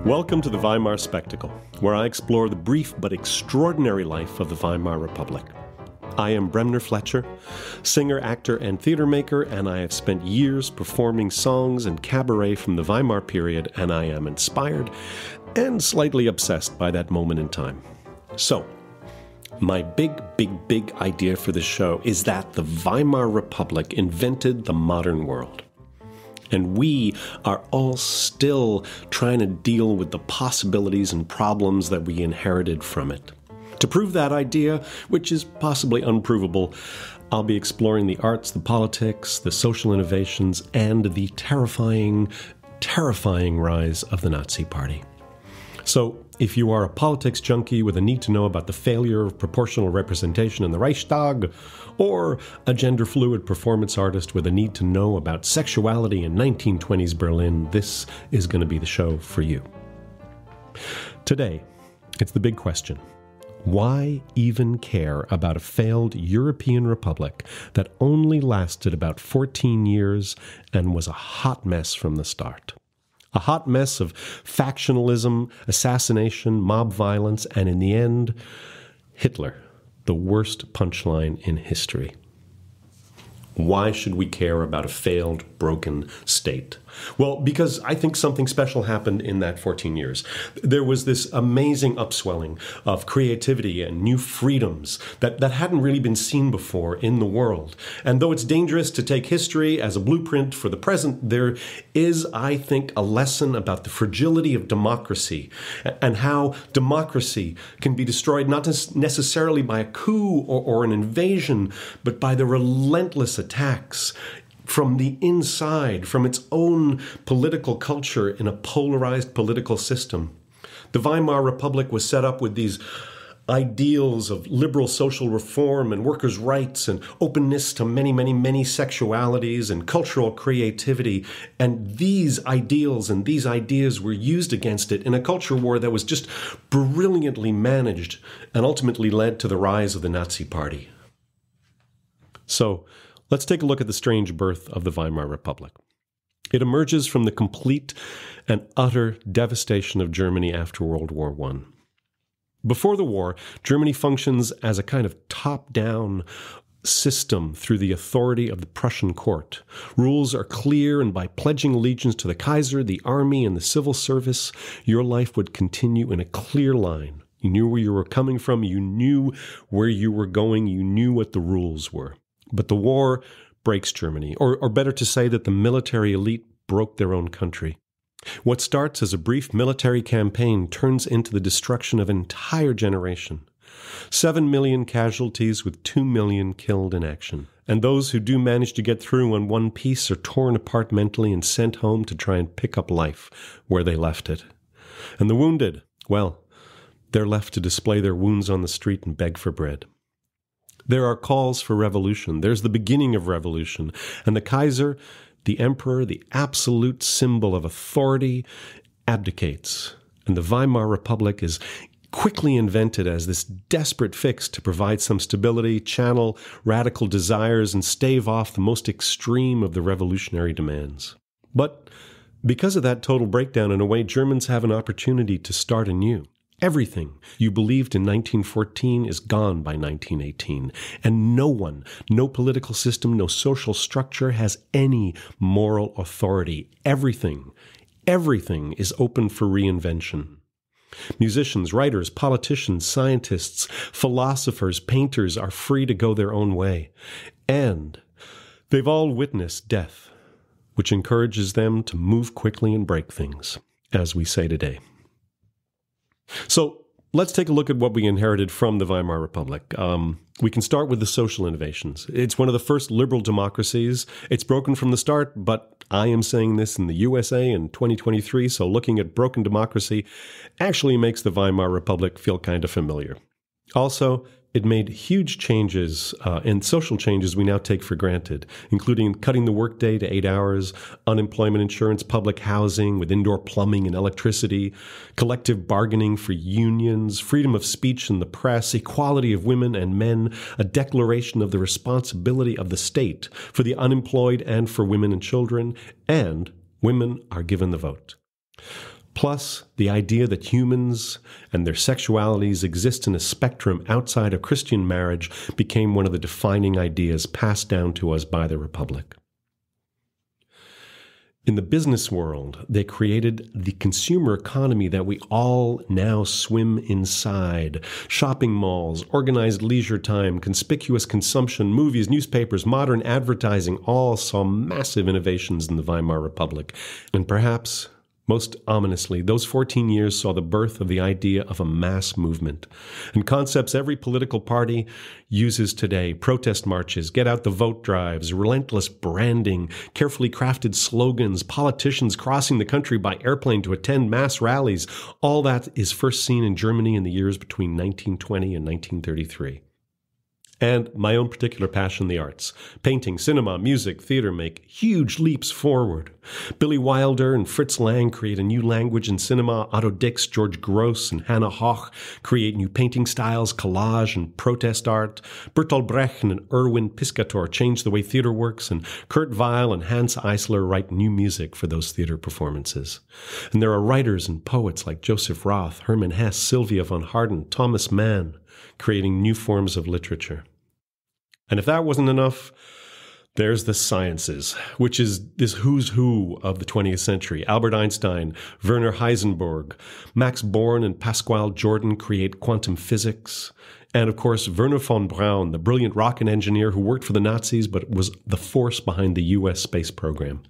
Welcome to the Weimar Spectacle, where I explore the brief but extraordinary life of the Weimar Republic. I am Bremner Fletcher, singer, actor, and theater maker, and I have spent years performing songs and cabaret from the Weimar period, and I am inspired and slightly obsessed by that moment in time. So, my big idea for this show is that the Weimar Republic invented the modern world. And we are all still trying to deal with the possibilities and problems that we inherited from it. To prove that idea, which is possibly unprovable, I'll be exploring the arts, the politics, the social innovations, and the terrifying rise of the Nazi Party. So, if you are a politics junkie with a need to know about the failure of proportional representation in the Reichstag, or a gender-fluid performance artist with a need to know about sexuality in 1920s Berlin, this is going to be the show for you. Today, it's the big question. Why even care about a failed European republic that only lasted about 14 years and was a hot mess from the start? A hot mess of factionalism, assassination, mob violence, and in the end, Hitler, the worst punchline in history. Why should we care about a failed, broken state? Well, because I think something special happened in that 14 years. There was this amazing upswelling of creativity and new freedoms that hadn't really been seen before in the world. And though it's dangerous to take history as a blueprint for the present, there is, I think, a lesson about the fragility of democracy and how democracy can be destroyed not necessarily by a coup or an invasion, but by the relentless attacks from the inside, from its own political culture in a polarized political system. The Weimar Republic was set up with these ideals of liberal social reform and workers' rights and openness to many sexualities and cultural creativity. And these ideals and these ideas were used against it in a culture war that was just brilliantly managed and ultimately led to the rise of the Nazi Party. So, let's take a look at the strange birth of the Weimar Republic. It emerges from the complete and utter devastation of Germany after World War I. Before the war, Germany functions as a kind of top-down system through the authority of the Prussian court. Rules are clear, and by pledging allegiance to the Kaiser, the army, and the civil service, your life would continue in a clear line. You knew where you were coming from, you knew where you were going, you knew what the rules were. But the war breaks Germany, or better to say that the military elite broke their own country. What starts as a brief military campaign turns into the destruction of an entire generation. 7 million casualties with 2 million killed in action. And those who do manage to get through in one piece are torn apart mentally and sent home to try and pick up life where they left it. And the wounded, well, they're left to display their wounds on the street and beg for bread. There are calls for revolution. There's the beginning of revolution. And the Kaiser, the emperor, the absolute symbol of authority, abdicates. And the Weimar Republic is quickly invented as this desperate fix to provide some stability, channel radical desires, and stave off the most extreme of the revolutionary demands. But because of that total breakdown, in a way, Germans have an opportunity to start anew. Everything you believed in 1914 is gone by 1918, and no one, no political system, no social structure has any moral authority. Everything is open for reinvention. Musicians, writers, politicians, scientists, philosophers, painters are free to go their own way, and they've all witnessed death, which encourages them to move quickly and break things, as we say today. So let's take a look at what we inherited from the Weimar Republic. We can start with the social innovations. It's one of the first liberal democracies. It's broken from the start, but I am saying this in the USA in 2023, so looking at broken democracy actually makes the Weimar Republic feel kind of familiar. Also, it made huge changes and social changes we now take for granted, including cutting the workday to 8 hours, unemployment insurance, public housing with indoor plumbing and electricity, collective bargaining for unions, freedom of speech in the press, equality of women and men, a declaration of the responsibility of the state for the unemployed and for women and children, and women are given the vote. Plus, the idea that humans and their sexualities exist in a spectrum outside of Christian marriage became one of the defining ideas passed down to us by the Republic. In the business world, they created the consumer economy that we all now swim inside. Shopping malls, organized leisure time, conspicuous consumption, movies, newspapers, modern advertising all saw massive innovations in the Weimar Republic. And perhaps, most ominously, those 14 years saw the birth of the idea of a mass movement, and concepts every political party uses today: protest marches, get out the vote drives, relentless branding, carefully crafted slogans, politicians crossing the country by airplane to attend mass rallies. All that is first seen in Germany in the years between 1920 and 1933. And my own particular passion, the arts. Painting, cinema, music, theater make huge leaps forward. Billy Wilder and Fritz Lang create a new language in cinema. Otto Dix, George Gross, and Hannah Hoch create new painting styles, collage, and protest art. Bertolt Brecht and Erwin Piscator change the way theater works, and Kurt Weill and Hans Eisler write new music for those theater performances. And there are writers and poets like Joseph Roth, Hermann Hesse, Sylvia von Harden, Thomas Mann, creating new forms of literature. And if that wasn't enough, there's the sciences, which is this who's who of the 20th century. Albert Einstein, Werner Heisenberg, Max Born and Pascual Jordan create quantum physics. And of course, Wernher von Braun, the brilliant rocket engineer who worked for the Nazis but was the force behind the U.S. space program.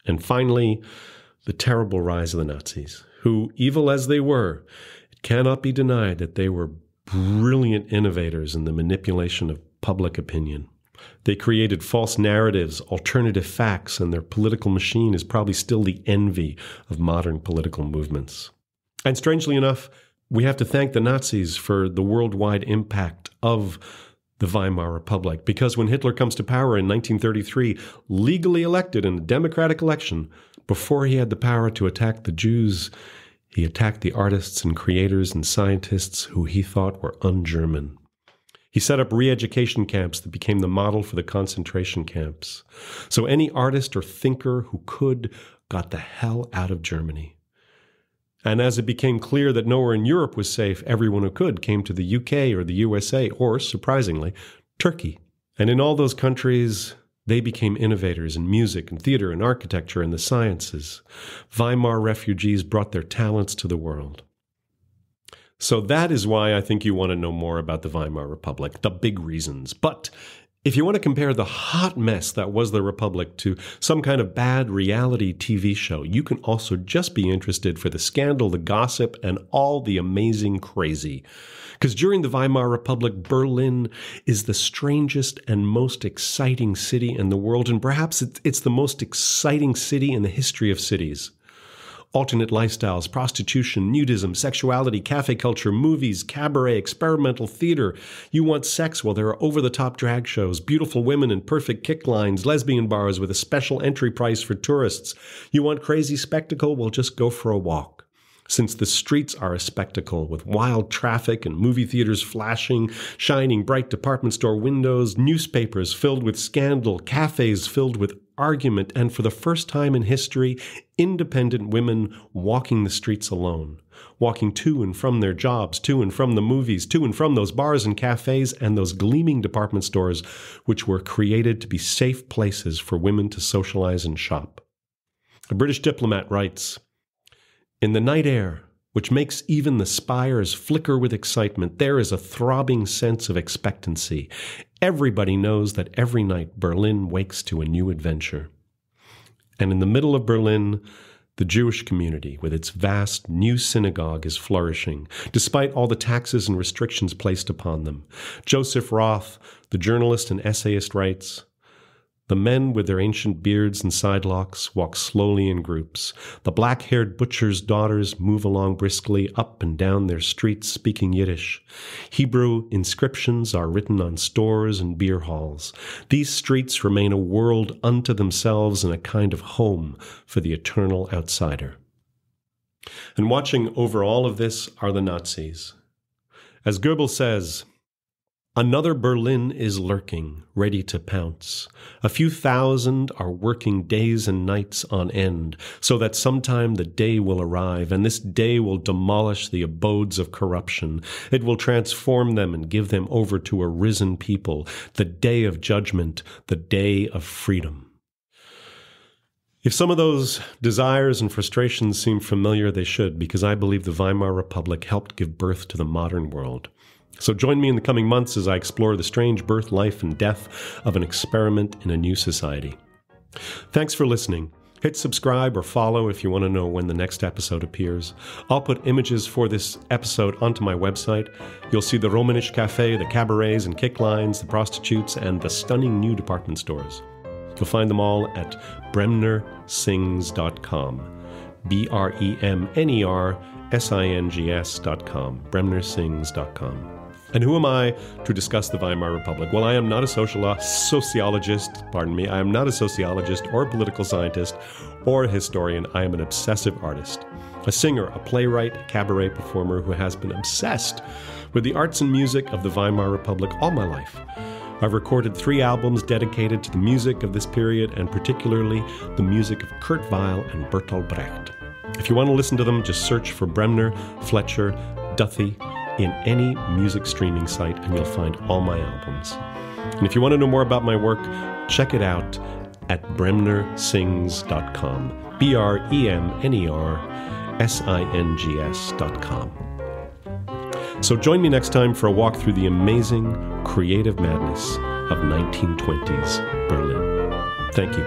And finally, the terrible rise of the Nazis, who, evil as they were, it cannot be denied that they were brilliant innovators in the manipulation of public opinion. They created false narratives, alternative facts, and their political machine is probably still the envy of modern political movements. And strangely enough, we have to thank the Nazis for the worldwide impact of the Weimar Republic, because when Hitler comes to power in 1933, legally elected in a democratic election, before he had the power to attack the Jews, he attacked the artists and creators and scientists who he thought were un-German. He set up re-education camps that became the model for the concentration camps. So any artist or thinker who could got the hell out of Germany. And as it became clear that nowhere in Europe was safe, everyone who could came to the UK or the USA or, surprisingly, Turkey. And in all those countries, they became innovators in music and theater and architecture and the sciences. Weimar refugees brought their talents to the world. So that is why I think you want to know more about the Weimar Republic, the big reasons. But if you want to compare the hot mess that was the Republic to some kind of bad reality TV show, you can also just be interested for the scandal, the gossip, and all the amazing crazy. Because during the Weimar Republic, Berlin is the strangest and most exciting city in the world, and perhaps it's the most exciting city in the history of cities. Alternate lifestyles, prostitution, nudism, sexuality, cafe culture, movies, cabaret, experimental theater. You want sex? Well, there are over-the-top drag shows, beautiful women and perfect kick lines, lesbian bars with a special entry price for tourists. You want crazy spectacle? Well, just go for a walk. Since the streets are a spectacle with wild traffic and movie theaters flashing, shining bright department store windows, newspapers filled with scandal, cafes filled with argument, and for the first time in history, independent women walking the streets alone, walking to and from their jobs, to and from the movies, to and from those bars and cafes and those gleaming department stores which were created to be safe places for women to socialize and shop. A British diplomat writes, "In the night air, which makes even the spires flicker with excitement, there is a throbbing sense of expectancy. Everybody knows that every night Berlin wakes to a new adventure." And in the middle of Berlin, the Jewish community, with its vast new synagogue, is flourishing, despite all the taxes and restrictions placed upon them. Joseph Roth, the journalist and essayist, writes, "The men with their ancient beards and sidelocks walk slowly in groups. The black-haired butchers' daughters move along briskly up and down their streets speaking Yiddish. Hebrew inscriptions are written on stores and beer halls. These streets remain a world unto themselves and a kind of home for the eternal outsider." And watching over all of this are the Nazis. As Goebbels says, Another Berlin is lurking, ready to pounce. A few thousand are working days and nights on end, so that sometime the day will arrive, and this day will demolish the abodes of corruption. It will transform them and give them over to a risen people, the day of judgment, the day of freedom. If some of those desires and frustrations seem familiar, they should, because I believe the Weimar Republic helped give birth to the modern world. So join me in the coming months as I explore the strange birth, life, and death of an experiment in a new society. Thanks for listening. Hit subscribe or follow if you want to know when the next episode appears. I'll put images for this episode onto my website. You'll see the Romanish Cafe, the cabarets and kick lines, the prostitutes, and the stunning new department stores. You'll find them all at bremnersings.com. BREMNERSINGS.com. bremnersings.com. And who am I to discuss the Weimar Republic? Well, I am not a sociologist, I am not a sociologist or a political scientist or a historian. I am an obsessive artist, a singer, a playwright, a cabaret performer who has been obsessed with the arts and music of the Weimar Republic all my life. I've recorded 3 albums dedicated to the music of this period, and particularly the music of Kurt Weill and Bertolt Brecht. If you want to listen to them, just search for Bremner, Fletcher, Duthie in any music streaming site, and you'll find all my albums. And if you want to know more about my work, check it out at bremnersings.com. BREMNERSINGS.com. So join me next time for a walk through the amazing creative madness of 1920s Berlin. Thank you.